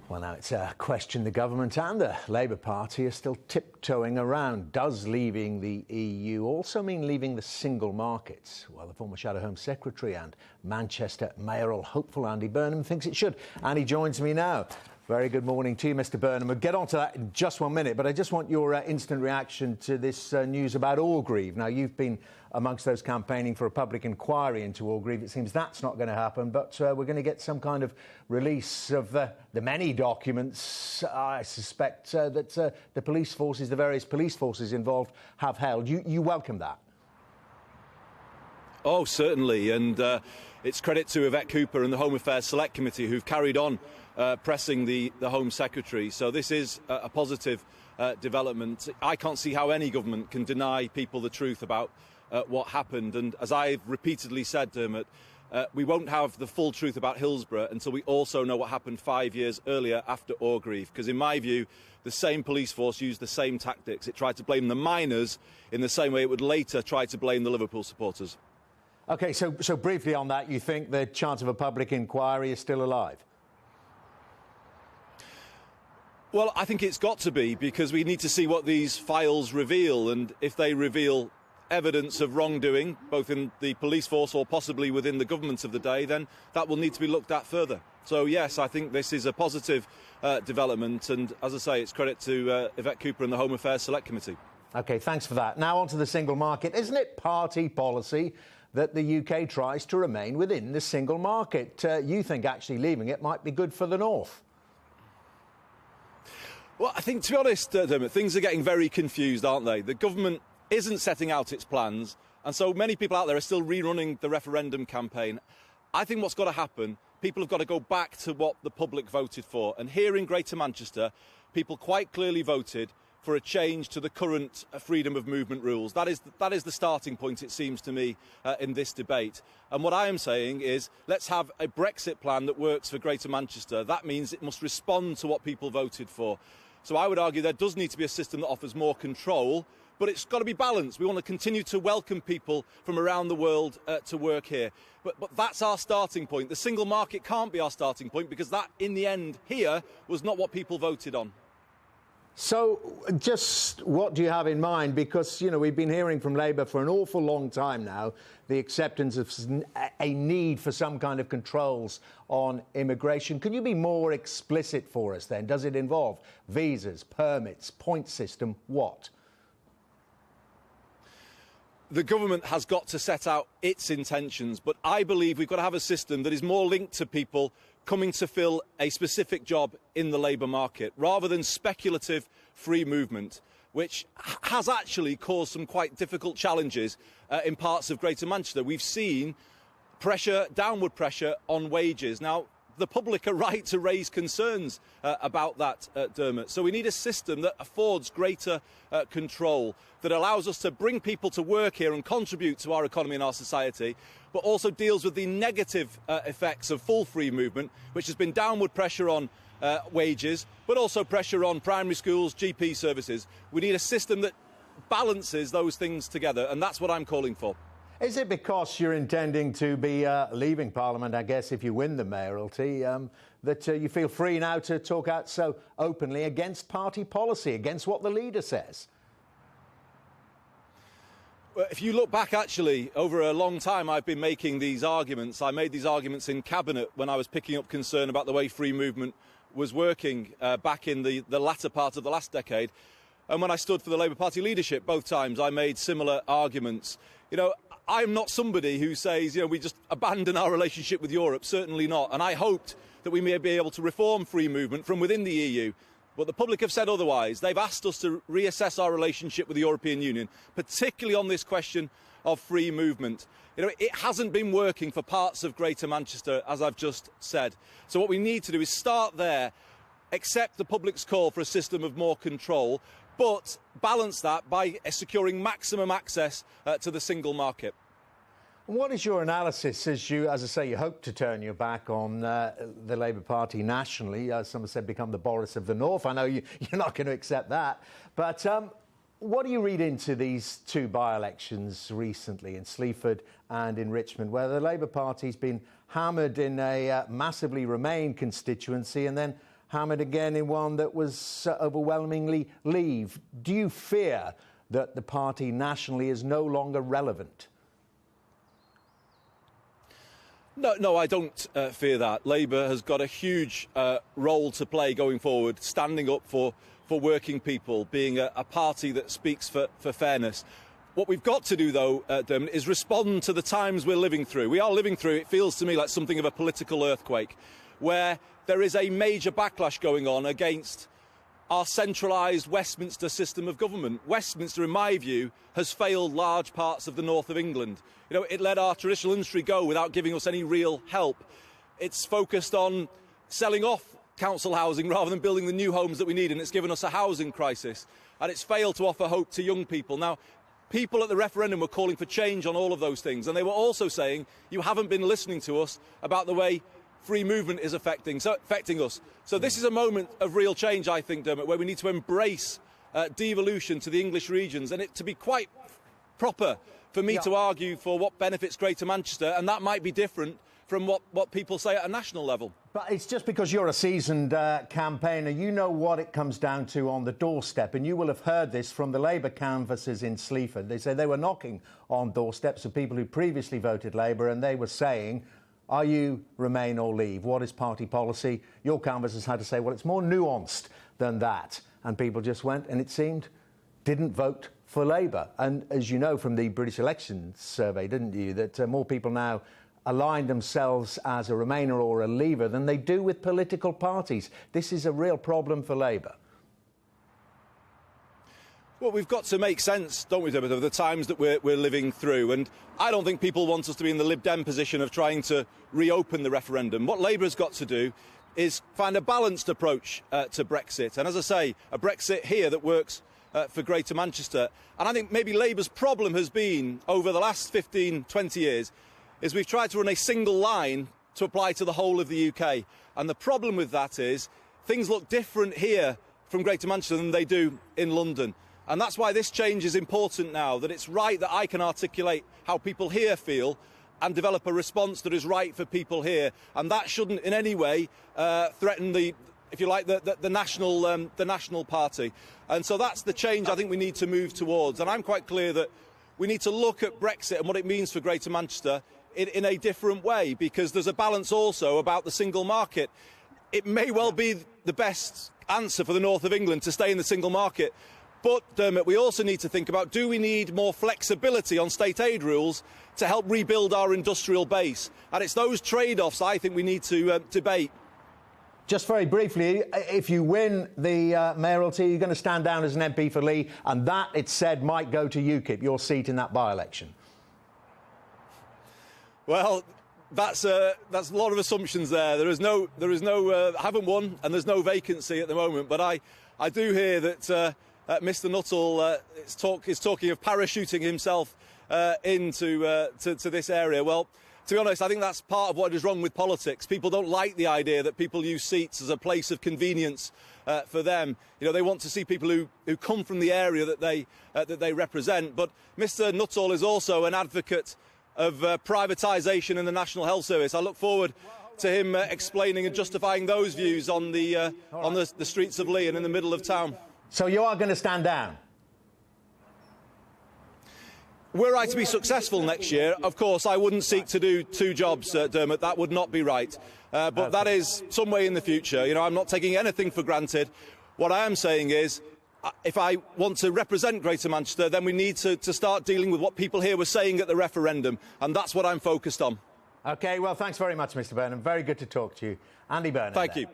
Well, now it's a question the government and the Labour Party are still tiptoeing around. Does leaving the EU also mean leaving the single market? Well, the former Shadow Home Secretary and Manchester mayoral hopeful Andy Burnham thinks it should. And he joins me now. Very good morning to you, Mr. Burnham. We'll get on to that in just 1 minute, but I just want your instant reaction to this news about Orgreave. Now, you've been amongst those campaigning for a public inquiry into Orgreave. It seems that's not going to happen, but we're going to get some kind of release of the many documents, I suspect, that the police forces, the various police forces involved, have held. You welcome that? Oh, certainly, and it's credit to Yvette Cooper and the Home Affairs Select Committee who've carried on pressing the Home Secretary. So this is a positive development. I can't see how any government can deny people the truth about what happened. And as I've repeatedly said, Dermot, we won't have the full truth about Hillsborough until we also know what happened 5 years earlier after Orgreave. Because in my view, the same police force used the same tactics. It tried to blame the miners in the same way it would later try to blame the Liverpool supporters. OK, so briefly on that, you think the chance of a public inquiry is still alive? Well, I think it's got to be, because we need to see what these files reveal, and if they reveal evidence of wrongdoing, both in the police force or possibly within the government of the day, then that will need to be looked at further. So, yes, I think this is a positive development, and as I say, it's credit to Yvette Cooper and the Home Affairs Select Committee. OK, thanks for that. Now on to the single market. Isn't it party policy that the UK tries to remain within the single market? You think actually leaving it might be good for the North? Well, I think, to be honest, Dermot, things are getting very confused, aren't they? The government isn't setting out its plans, and so many people out there are still rerunning the referendum campaign. I think what's got to happen, people have got to go back to what the public voted for. And here in Greater Manchester, people quite clearly voted for a change to the current freedom of movement rules. That is the starting point, it seems to me, in this debate. And what I am saying is, let's have a Brexit plan that works for Greater Manchester. That means it must respond to what people voted for. So I would argue there does need to be a system that offers more control, but it's got to be balanced. We want to continue to welcome people from around the world to work here. But that's our starting point. The single market can't be our starting point, because that, in the end, here, was not what people voted on. So just what do you have in mind? Because, you know, we've been hearing from Labour for an awful long time now the acceptance of a need for some kind of controls on immigration. Can you be more explicit for us then? Does it involve visas, permits, point system, what? The government has got to set out its intentions, but I believe we've got to have a system that is more linked to people coming to fill a specific job in the labour market, rather than speculative free movement, which has actually caused some quite difficult challenges in parts of Greater Manchester. We've seen downward pressure on wages. Now, the public are right to raise concerns about that, Dermot. So we need a system that affords greater control, that allows us to bring people to work here and contribute to our economy and our society, but also deals with the negative effects of full free movement, which has been downward pressure on wages, but also pressure on primary schools, GP services. We need a system that balances those things together, and that's what I'm calling for. Is it because you're intending to be leaving Parliament, I guess, if you win the mayoralty, that you feel free now to talk out so openly against party policy, against what the leader says? Well, if you look back, actually, over a long time I've been making these arguments. I made these arguments in Cabinet when I was picking up concern about the way free movement was working back in the latter part of the last decade. And when I stood for the Labour Party leadership, both times I made similar arguments. You know, I'm not somebody who says, you know, we just abandon our relationship with Europe. Certainly not. And I hoped that we may be able to reform free movement from within the EU. But the public have said otherwise. They've asked us to reassess our relationship with the European Union, particularly on this question of free movement. You know, it hasn't been working for parts of Greater Manchester, as I've just said. So what we need to do is start there, accept the public's call for a system of more control, but balance that by securing maximum access to the single market. What is your analysis as you, as I say, you hope to turn your back on the Labour Party nationally? Some have said become the Boris of the North. I know you're not going to accept that. But what do you read into these two by-elections recently in Sleaford and in Richmond, where the Labour Party's been hammered in a massively Remain constituency and then hammered again in one that was overwhelmingly Leave. Do you fear that the party nationally is no longer relevant? No, I don't fear that. Labour has got a huge role to play going forward, standing up for working people, being a party that speaks for fairness. What we've got to do, though, Dermot, is respond to the times we're living through. We are living through, it feels to me like something of a political earthquake, where there is a major backlash going on against our centralised Westminster system of government. Westminster, in my view, has failed large parts of the north of England. You know, it let our traditional industry go without giving us any real help. It's focused on selling off council housing rather than building the new homes that we need, and it's given us a housing crisis. And it's failed to offer hope to young people. Now, people at the referendum were calling for change on all of those things, and they were also saying, you haven't been listening to us about the way free movement is affecting us. So this is a moment of real change, I think, Dermot, where we need to embrace devolution to the English regions, and it to be quite proper for me to argue for what benefits Greater Manchester, and that might be different from what people say at a national level. But it's just because you're a seasoned campaigner, you know what it comes down to on the doorstep, and you will have heard this from the Labour canvassers in Sleaford. They say they were knocking on doorsteps of people who previously voted Labour, and they were saying, are you Remain or Leave? What is party policy? Your canvassers had to say, well, it's more nuanced than that. And people just went, and it seemed, didn't vote for Labour. And as you know from the British Elections Survey, didn't you, that more people now align themselves as a Remainer or a Leaver than they do with political parties. This is a real problem for Labour. Well, we've got to make sense, don't we, Dermot, of the times that we're living through. And I don't think people want us to be in the Lib Dem position of trying to reopen the referendum. What Labour has got to do is find a balanced approach to Brexit. And as I say, a Brexit here that works for Greater Manchester. And I think maybe Labour's problem has been, over the last 15, 20 years, is we've tried to run a single line to apply to the whole of the UK. And the problem with that is things look different here from Greater Manchester than they do in London. And that's why this change is important now, that it's right that I can articulate how people here feel and develop a response that is right for people here. And that shouldn't in any way threaten the, if you like, the national party. And so that's the change I think we need to move towards. And I'm quite clear that we need to look at Brexit and what it means for Greater Manchester in a different way, because there's a balance also about the single market. It may well be the best answer for the north of England to stay in the single market. But, Dermot, we also need to think about, do we need more flexibility on state aid rules to help rebuild our industrial base? And it's those trade-offs I think we need to debate. Just very briefly, if you win the mayoralty, you're going to stand down as an MP for Leigh, and that, it's said, might go to UKIP, your seat in that by-election. Well, that's a lot of assumptions there. There is no I haven't won, and there's no vacancy at the moment. But I do hear that Mr. Nuttall is talking of parachuting himself into this area. Well, to be honest, I think that's part of what is wrong with politics. People don't like the idea that people use seats as a place of convenience for them. You know, they want to see people who come from the area that they represent. But Mr. Nuttall is also an advocate of privatisation in the National Health Service. I look forward to him explaining and justifying those views on the streets of Leigh and in the middle of town. So you are going to stand down? Were I to be successful next year, of course, I wouldn't seek to do two jobs, Dermot. That would not be right. But that is some way in the future. You know, I'm not taking anything for granted. What I am saying is, if I want to represent Greater Manchester, then we need to start dealing with what people here were saying at the referendum. And that's what I'm focused on. OK, well, thanks very much, Mr. Burnham. Very good to talk to you. Andy Burnham. Thank you.